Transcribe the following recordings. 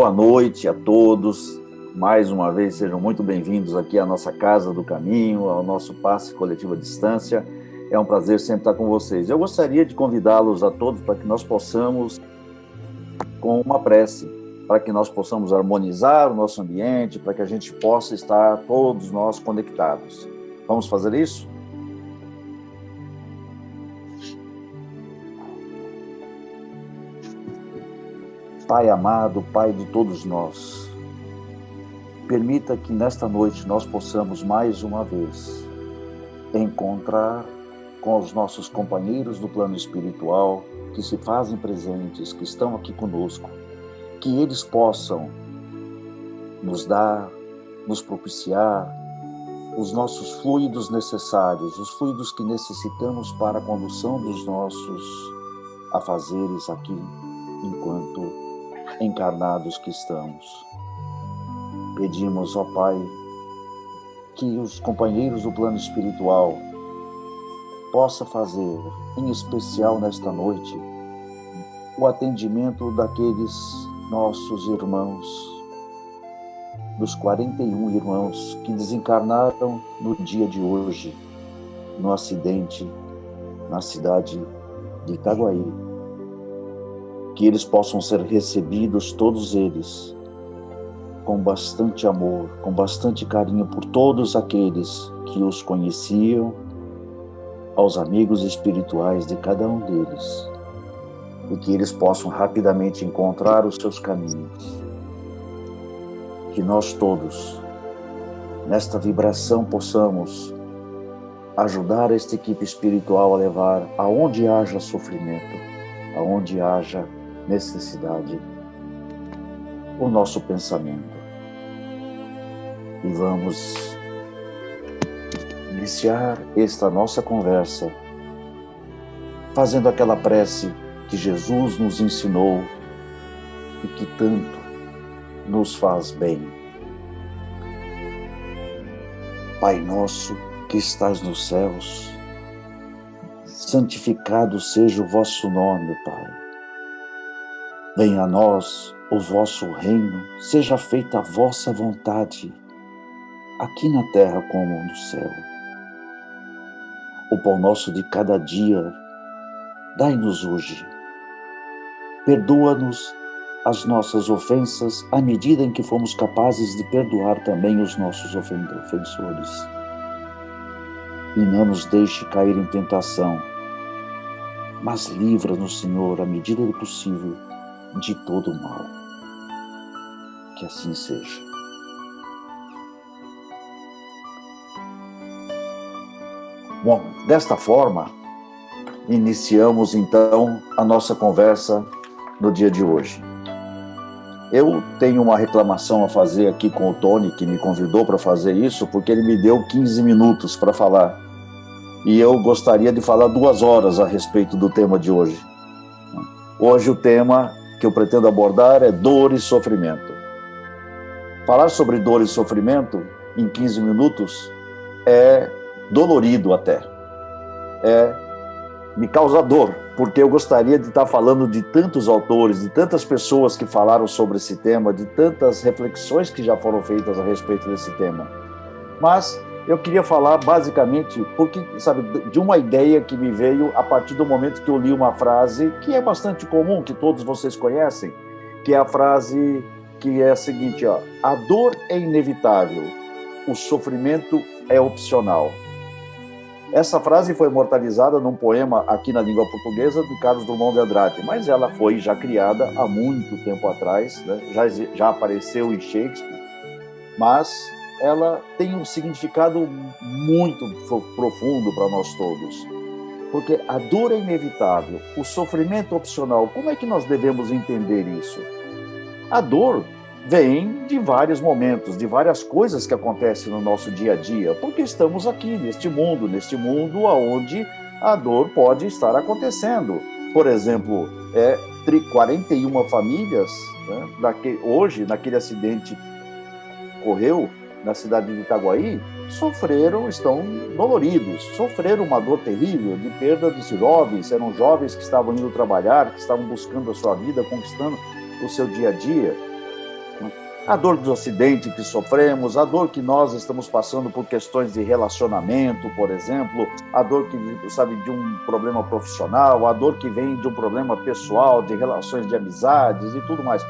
boa noite a todos. Mais uma vez, sejam muito bem-vindos aqui à nossa Casa do Caminho, ao nosso passe coletivo à distância. É um prazer sempre estar com vocês. Eu gostaria de convidá-los a todos para que nós possamos, com uma prece, para que nós possamos harmonizar o nosso ambiente, para que a gente possa estar todos nós conectados. Vamos fazer isso? Pai amado, Pai de todos nós, permita que nesta noite nós possamos mais uma vez encontrar com os nossos companheiros do plano espiritual que se fazem presentes, que estão aqui conosco, que eles possam nos dar, nos propiciar os nossos fluidos necessários, os fluidos que necessitamos para a condução dos nossos afazeres aqui, enquanto encarnados que estamos. Pedimos, ó Pai, que os companheiros do plano espiritual possam fazer, em especial nesta noite, o atendimento daqueles nossos irmãos, dos 41 irmãos que desencarnaram no dia de hoje, no acidente na cidade de Itaguaí. Que eles possam ser recebidos, todos eles, com bastante amor, com bastante carinho por todos aqueles que os conheciam, aos amigos espirituais de cada um deles, e que eles possam rapidamente encontrar os seus caminhos. Que nós todos, nesta vibração, possamos ajudar esta equipe espiritual a levar aonde haja sofrimento, aonde haja necessidade, o nosso pensamento. E vamos iniciar esta nossa conversa fazendo aquela prece que Jesus nos ensinou e que tanto nos faz bem. Pai nosso que estás nos céus, santificado seja o vosso nome, Pai. Venha a nós o vosso reino, seja feita a vossa vontade, aqui na terra como no céu. O pão nosso de cada dia, dai-nos hoje. Perdoa-nos as nossas ofensas, à medida em que fomos capazes de perdoar também os nossos ofensores. E não nos deixe cair em tentação, mas livra-nos, Senhor, à medida do possível, de todo o mal. Que assim seja. Bom, desta forma, iniciamos então a nossa conversa no dia de hoje. Eu tenho uma reclamação a fazer aqui com o Tony, que me convidou para fazer isso, porque ele me deu 15 minutos para falar. E eu gostaria de falar 2 horas a respeito do tema de hoje. Hoje o tema que eu pretendo abordar é dor e sofrimento. Falar sobre dor e sofrimento em 15 minutos é dolorido até. Me causa dor, porque eu gostaria de estar falando de tantos autores, de tantas pessoas que falaram sobre esse tema, de tantas reflexões que já foram feitas a respeito desse tema. Mas eu queria falar basicamente, porque, sabe, de uma ideia que me veio a partir do momento que eu li uma frase que é bastante comum, que todos vocês conhecem, que é a frase que é a seguinte, ó: a dor é inevitável, o sofrimento é opcional. Essa frase foi imortalizada num poema aqui na língua portuguesa do Carlos Drummond de Andrade, mas ela foi já criada há muito tempo atrás, né? já apareceu em Shakespeare, mas ela tem um significado muito profundo para nós todos. Porque a dor é inevitável, o sofrimento é opcional. Como é que nós devemos entender isso? A dor vem de vários momentos, de várias coisas que acontecem no nosso dia a dia, porque estamos aqui neste mundo onde a dor pode estar acontecendo. Por exemplo, 41 famílias, né, hoje, naquele acidente que ocorreu na cidade de Itaguaí, estão doloridos, sofreram uma dor terrível de perda de jovens, eram jovens que estavam indo trabalhar, que estavam buscando a sua vida, conquistando o seu dia a dia. A dor do acidente que sofremos, a dor que nós estamos passando por questões de relacionamento, por exemplo, a dor que, sabe, de um problema profissional, a dor que vem de um problema pessoal, de relações de amizades e tudo mais.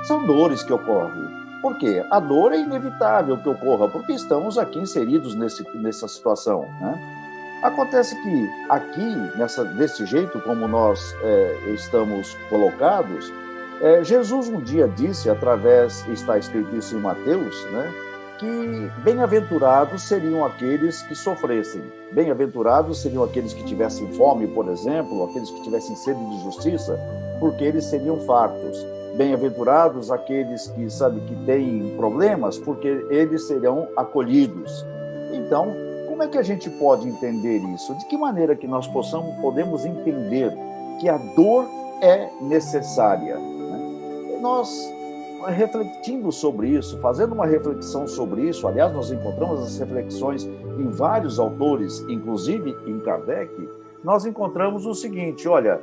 São dores que ocorrem. Por quê? A dor é inevitável que ocorra, porque estamos aqui inseridos nessa situação, né? Acontece que aqui, desse jeito como nós estamos colocados, Jesus um dia disse, está escrito isso em Mateus, né, que bem-aventurados seriam aqueles que sofressem. Bem-aventurados seriam aqueles que tivessem fome, por exemplo, aqueles que tivessem sede de justiça, porque eles seriam fartos. Bem-aventurados aqueles que, que têm problemas, porque eles serão acolhidos. Então, como é que a gente pode entender isso? De que maneira que nós podemos entender que a dor é necessária? E nós, refletindo sobre isso, fazendo uma reflexão sobre isso, aliás, nós encontramos as reflexões em vários autores, inclusive em Kardec, nós encontramos o seguinte: olha,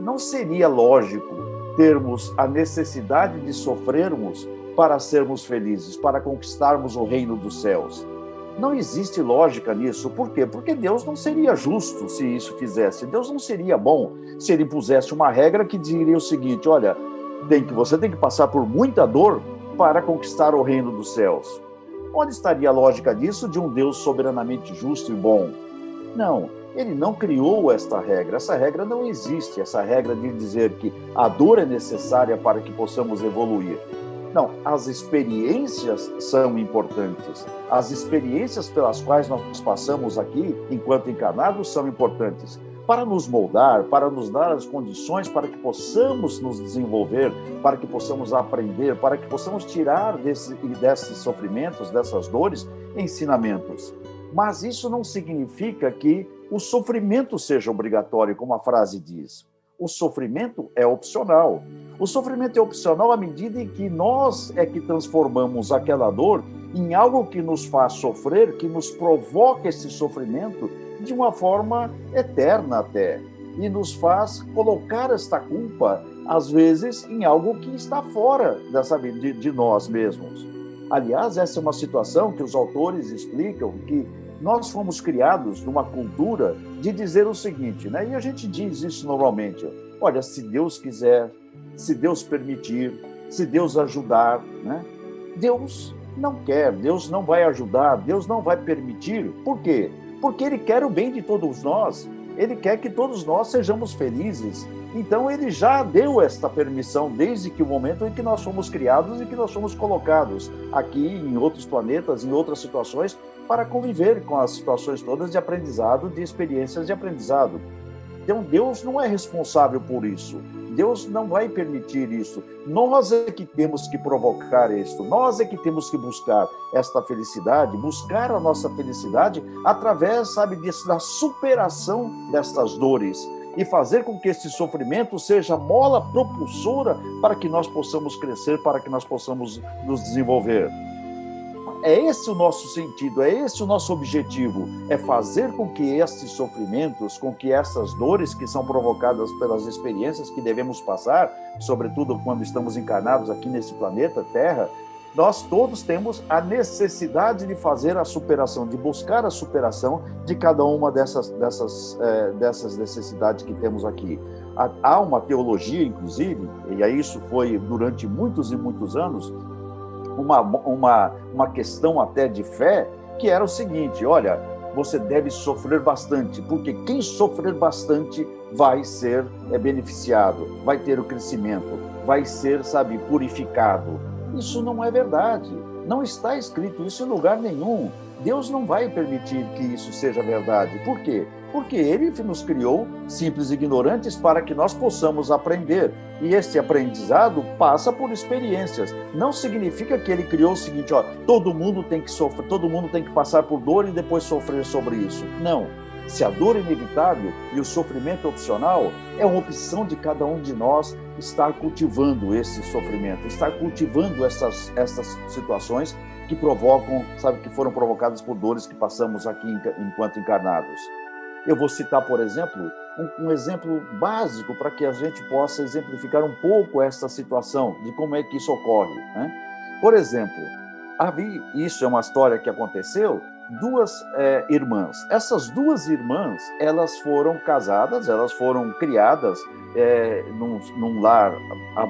não seria lógico termos a necessidade de sofrermos para sermos felizes, para conquistarmos o reino dos céus. Não existe lógica nisso. Por quê? Porque Deus não seria justo se isso fizesse. Deus não seria bom se ele impusesse uma regra que diria o seguinte: olha, você tem que passar por muita dor para conquistar o reino dos céus. Onde estaria a lógica disso de um Deus soberanamente justo e bom? Não, ele não criou esta regra. Essa regra não existe, essa regra de dizer que a dor é necessária para que possamos evoluir. Não, as experiências são importantes. As experiências pelas quais nós passamos aqui, enquanto encarnados, são importantes para nos moldar, para nos dar as condições para que possamos nos desenvolver, para que possamos aprender, para que possamos tirar desses sofrimentos, dessas dores, ensinamentos. Mas isso não significa que o sofrimento seja obrigatório, como a frase diz. O sofrimento é opcional. O sofrimento é opcional à medida em que nós é que transformamos aquela dor em algo que nos faz sofrer, que nos provoca esse sofrimento de uma forma eterna até, e nos faz colocar esta culpa, às vezes, em algo que está fora de nós mesmos. Aliás, essa é uma situação que os autores explicam, que nós fomos criados numa cultura de dizer o seguinte, né? E a gente diz isso normalmente: olha, se Deus quiser, se Deus permitir, se Deus ajudar, né? Deus não quer, Deus não vai ajudar, Deus não vai permitir. Por quê? Porque Ele quer o bem de todos nós, Ele quer que todos nós sejamos felizes. Então, Ele já deu esta permissão desde que o momento em que nós fomos criados e que nós fomos colocados aqui em outros planetas, em outras situações, para conviver com as situações todas de aprendizado, de experiências de aprendizado. Então, Deus não é responsável por isso. Deus não vai permitir isso. Nós é que temos que provocar isso. Nós é que temos que buscar esta felicidade, buscar a nossa felicidade através, da superação destas dores e fazer com que esse sofrimento seja mola propulsora para que nós possamos crescer, para que nós possamos nos desenvolver. É esse o nosso sentido, é esse o nosso objetivo, é fazer com que esses sofrimentos, com que essas dores que são provocadas pelas experiências que devemos passar, sobretudo quando estamos encarnados aqui nesse planeta Terra, nós todos temos a necessidade de fazer a superação, de buscar a superação de cada uma dessas necessidades que temos aqui. Há uma teologia, inclusive, e isso foi durante muitos e muitos anos, uma questão até de fé, que era o seguinte: olha, você deve sofrer bastante, porque quem sofrer bastante vai ser beneficiado, vai ter o crescimento, vai ser, purificado. Isso não é verdade, não está escrito isso em lugar nenhum. Deus não vai permitir que isso seja verdade. Por quê? Porque Ele nos criou simples e ignorantes para que nós possamos aprender. E este aprendizado passa por experiências. Não significa que Ele criou o seguinte: todo mundo tem que sofrer, todo mundo tem que passar por dor e depois sofrer sobre isso. Não. Se a dor é inevitável e o sofrimento é opcional, é uma opção de cada um de nós estar cultivando esse sofrimento, estar cultivando essas situações que provocam, que foram provocadas por dores que passamos aqui enquanto encarnados. Eu vou citar, por exemplo, um exemplo básico para que a gente possa exemplificar um pouco essa situação de como é que isso ocorre, né? Por exemplo, isso é uma história que aconteceu, duas irmãs. Essas duas irmãs, elas foram casadas, elas foram criadas num lar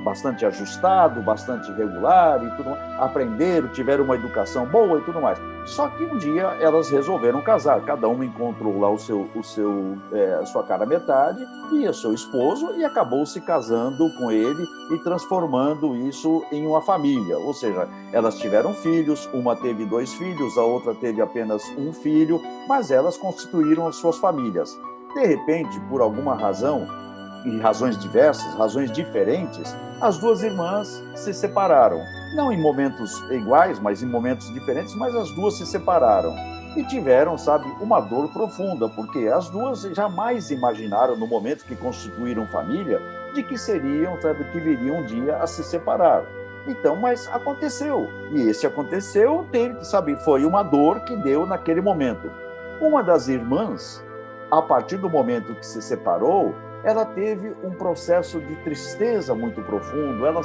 bastante ajustado, bastante regular e tudo mais. Aprenderam, tiveram uma educação boa e tudo mais. Só que um dia elas resolveram casar, cada uma encontrou lá a sua cara metade e o seu esposo, e acabou se casando com ele e transformando isso em uma família. Ou seja, elas tiveram filhos, uma teve 2 filhos, a outra teve apenas um filho, mas elas constituíram as suas famílias. De repente, por alguma razão, e razões diversas, razões diferentes, as duas irmãs se separaram. Não em momentos iguais, mas em momentos diferentes, mas as duas se separaram. E tiveram, sabe, uma dor profunda, porque as duas jamais imaginaram, no momento que constituíram família, de que seriam, sabe, que viriam um dia a se separar. Então, mas aconteceu. E esse aconteceu, sabe, foi uma dor que deu naquele momento. Uma das irmãs, a partir do momento que se separou, ela teve um processo de tristeza muito profundo. Ela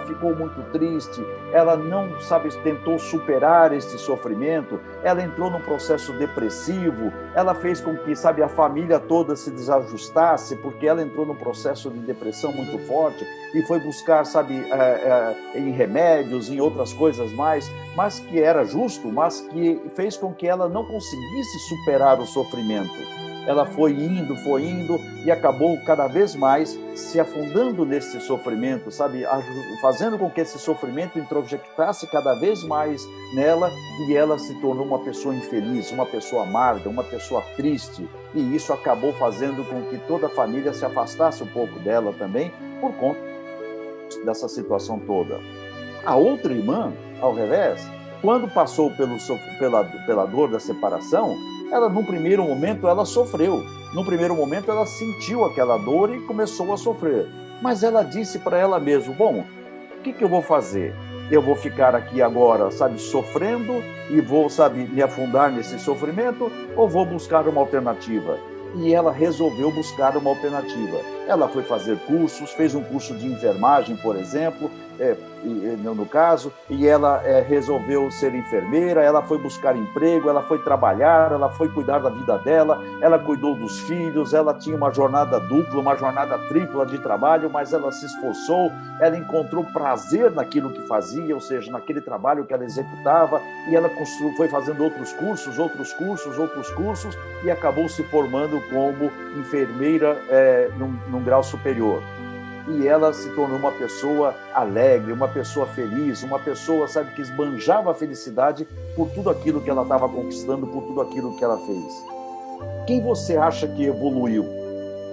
ficou muito triste, ela não, sabe, tentou superar esse sofrimento, ela entrou num processo depressivo, ela fez com que, sabe, a família toda se desajustasse, porque ela entrou num processo de depressão muito forte e foi buscar, sabe, em remédios, em outras coisas mais, mas que era justo, mas que fez com que ela não conseguisse superar o sofrimento. Ela foi indo e acabou cada vez mais se afundando nesse sofrimento, sabe? Fazendo com que esse sofrimento introjetasse cada vez mais nela, e ela se tornou uma pessoa infeliz, uma pessoa amarga, uma pessoa triste. E isso acabou fazendo com que toda a família se afastasse um pouco dela também, por conta dessa situação toda. A outra irmã, ao revés, quando passou pela dor da separação, ela, num primeiro momento, ela sofreu. No primeiro momento, ela sentiu aquela dor e começou a sofrer. Mas ela disse para ela mesma, bom, o que eu vou fazer? Eu vou ficar aqui agora, sabe, sofrendo e vou, sabe, me afundar nesse sofrimento, ou vou buscar uma alternativa? E ela resolveu buscar uma alternativa. Ela foi fazer cursos, fez um curso de enfermagem, por exemplo, no caso, e ela resolveu ser enfermeira, ela foi buscar emprego, ela foi trabalhar, ela foi cuidar da vida dela, ela cuidou dos filhos, ela tinha uma jornada dupla, uma jornada tripla de trabalho, mas ela se esforçou, ela encontrou prazer naquilo que fazia, ou seja, naquele trabalho que ela executava, e ela foi fazendo outros cursos, e acabou se formando como enfermeira num grau superior. E ela se tornou uma pessoa alegre, uma pessoa feliz, uma pessoa, sabe, que esbanjava a felicidade por tudo aquilo que ela estava conquistando, por tudo aquilo que ela fez. Quem você acha que evoluiu?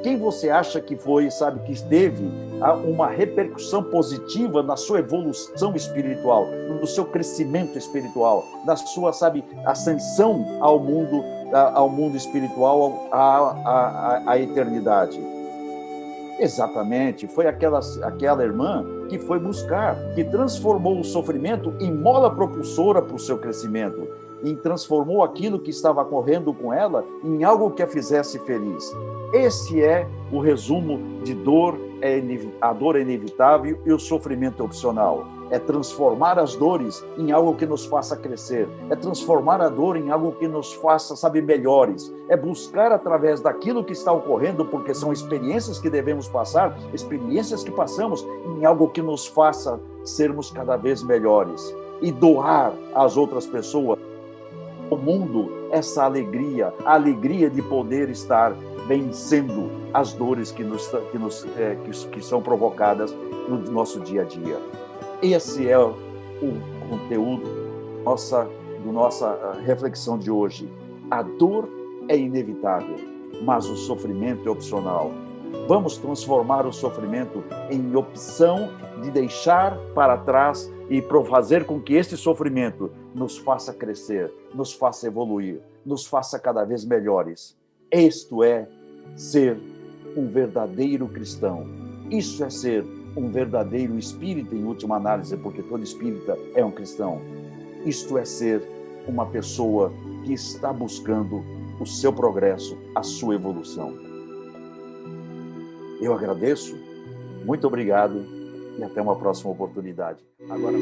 Quem você acha que foi, sabe, que teve uma repercussão positiva na sua evolução espiritual, no seu crescimento espiritual, na sua, sabe, ascensão ao mundo espiritual, à eternidade? Exatamente, foi aquela irmã que foi buscar, que transformou o sofrimento em mola propulsora para o seu crescimento, e transformou aquilo que estava correndo com ela em algo que a fizesse feliz. Esse é o resumo de dor. A dor é inevitável e o sofrimento é opcional. É transformar as dores em algo que nos faça crescer. É transformar a dor em algo que nos faça, sabe, melhores. É buscar através daquilo que está ocorrendo, porque são experiências que devemos passar, experiências que passamos, em algo que nos faça sermos cada vez melhores. E doar às outras pessoas, ao mundo, essa alegria, a alegria de poder estar vencendo as dores que são provocadas no nosso dia a dia. Esse é o conteúdo da nossa reflexão de hoje. A dor é inevitável, mas o sofrimento é opcional. Vamos transformar o sofrimento em opção de deixar para trás e fazer com que esse sofrimento nos faça crescer, nos faça evoluir, nos faça cada vez melhores. Isto é ser um verdadeiro cristão. Isso é ser um verdadeiro espírita, em última análise, porque todo espírita é um cristão. Isto é ser uma pessoa que está buscando o seu progresso, a sua evolução. Eu agradeço, muito obrigado e até uma próxima oportunidade. Agora...